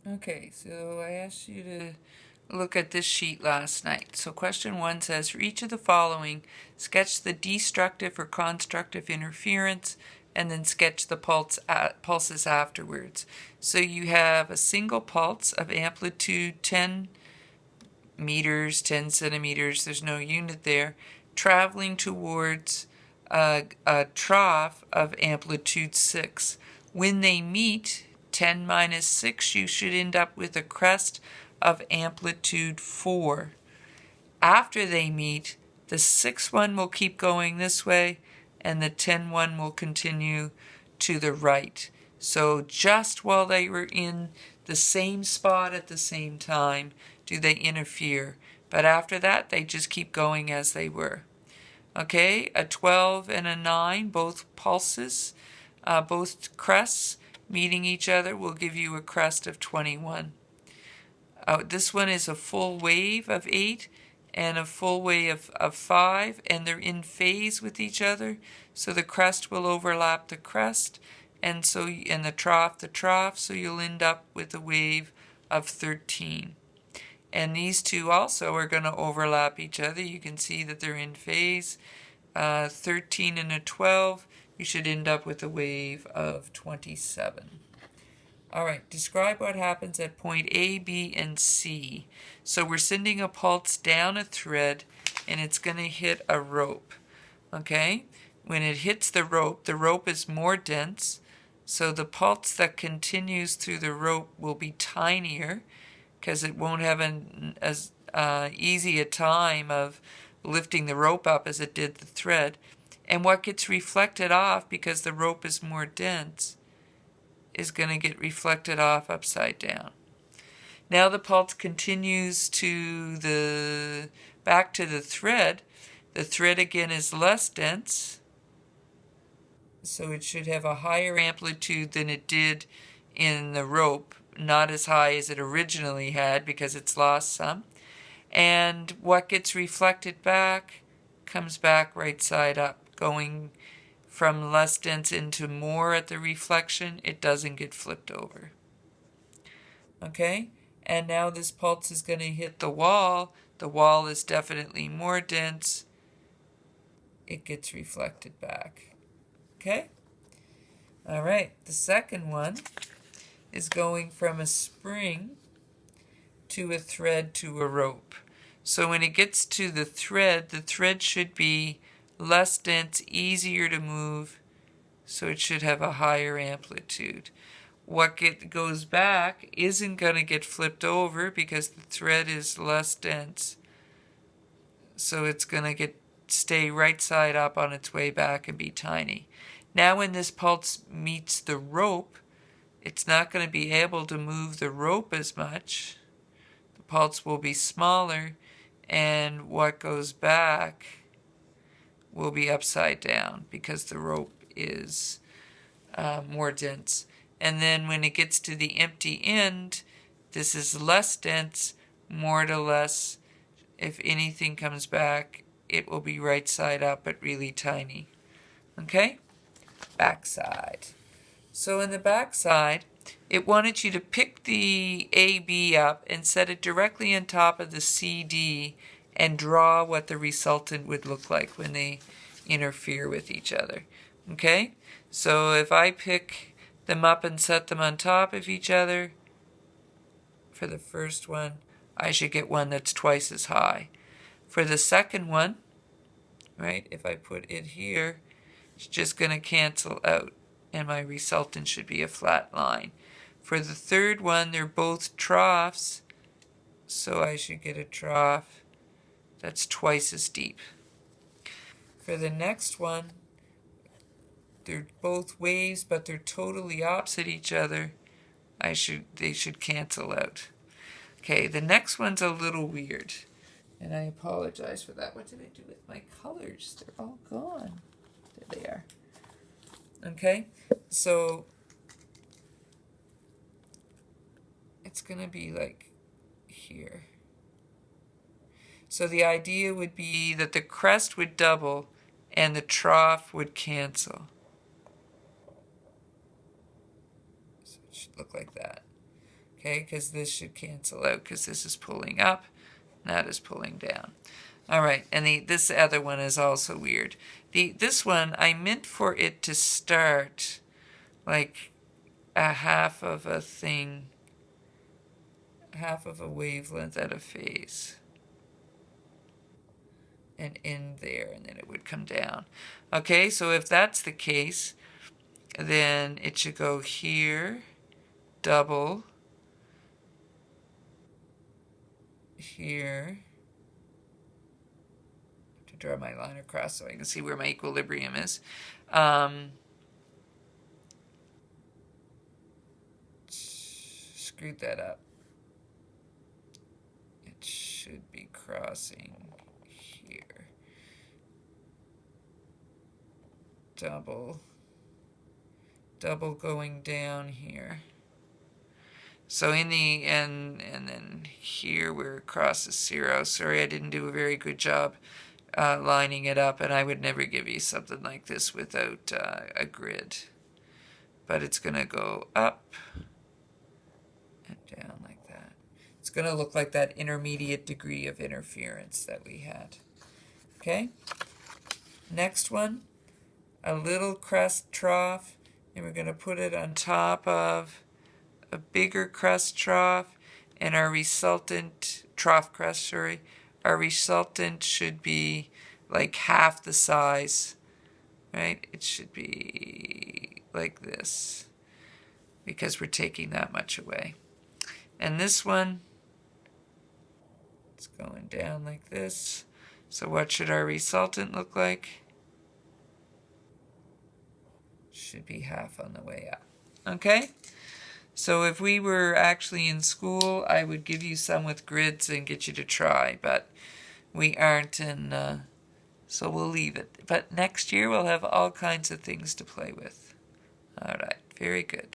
Okay, so I asked you to look at this sheet last night. So question 1 says, for each of the following, sketch the destructive or constructive interference and then sketch the pulses afterwards. So you have a single pulse of amplitude 10 meters, 10 centimeters, there's no unit there, traveling towards a trough of amplitude 6. When they meet, 10 minus 6, you should end up with a crest of amplitude 4. After they meet, the 6 one will keep going this way, and the 10 one will continue to the right. So just while they were in the same spot at the same time, do they interfere. But after that, they just keep going as they were. Okay, a 12 and a 9, both pulses, both crests meeting each other will give you a crest of 21. This one is a full wave of 8 and a full wave of 5, and they're in phase with each other, so the crest will overlap the crest, and the trough, so you'll end up with a wave of 13. And these two also are going to overlap each other. You can see that they're in phase. 13 and a 12, you should end up with a wave of 27. All right, describe what happens at point A, B, and C. So we're sending a pulse down a thread, and it's going to hit a rope. Okay? When it hits the rope is more dense, so the pulse that continues through the rope will be tinier, because it won't have as easy a time of lifting the rope up as it did the thread. And what gets reflected off, because the rope is more dense, is going to get reflected off upside down. Now the pulse continues back to the thread. The thread again is less dense, so it should have a higher amplitude than it did in the rope, not as high as it originally had because it's lost some. And what gets reflected back comes back right side up, going from less dense into more at the reflection. It doesn't get flipped over. Okay? And now this pulse is going to hit the wall. The wall is definitely more dense. It gets reflected back. Okay? All right, the second one is going from a spring to a thread to a rope. So when it gets to the thread should be less dense, easier to move, so it should have a higher amplitude. What goes back isn't going to get flipped over because the thread is less dense, so it's going to stay right side up on its way back and be tiny. Now when this pulse meets the rope, it's not going to be able to move the rope as much. The pulse will be smaller, and what goes back will be upside down because the rope is more dense. And then when it gets to the empty end, this is less dense, more to less. If anything comes back, it will be right side up but really tiny. Okay? Backside. So in the backside, it wanted you to pick the AB up and set it directly on top of the CD and draw what the resultant would look like when they interfere with each other. Okay? So if I pick them up and set them on top of each other, for the first one, I should get one that's twice as high. For the second one, right, if I put it here, it's just going to cancel out, and my resultant should be a flat line. For the third one, they're both troughs, so I should get a trough that's twice as deep. For the next one, they're both waves, but they're totally opposite each other. They should cancel out. Okay, the next one's a little weird, and I apologize for that. What did I do with my colors? They're all gone. There they are. Okay, so it's going to be like here. So the idea would be that the crest would double and the trough would cancel. So it should look like that. Okay, because this should cancel out because this is pulling up, and that is pulling down. All right, and this other one is also weird. This one, I meant for it to start like a half of a thing, half of a wavelength at a phase, and end there, and then it would come down. Okay, so if that's the case, then it should go here, double, here, to draw my line across so I can see where my equilibrium is. Screwed that up. It should be crossing here. Double going down here. So in the end, and then here where it crosses 0. Sorry, I didn't do a very good job lining it up, and I would never give you something like this without a grid. But it's going to go up and down like that. It's going to look like that intermediate degree of interference that we had. Okay? Next one, a little crest trough, and we're going to put it on top of a bigger crest trough, and our resultant trough crest, sorry, our resultant should be like half the size, right? It should be like this because we're taking that much away. And this one, it's going down like this. So what should our resultant look like? Should be half on the way up. Okay? So if we were actually in school, I would give you some with grids and get you to try, but we aren't, and so we'll leave it. But next year we'll have all kinds of things to play with. All right, very good.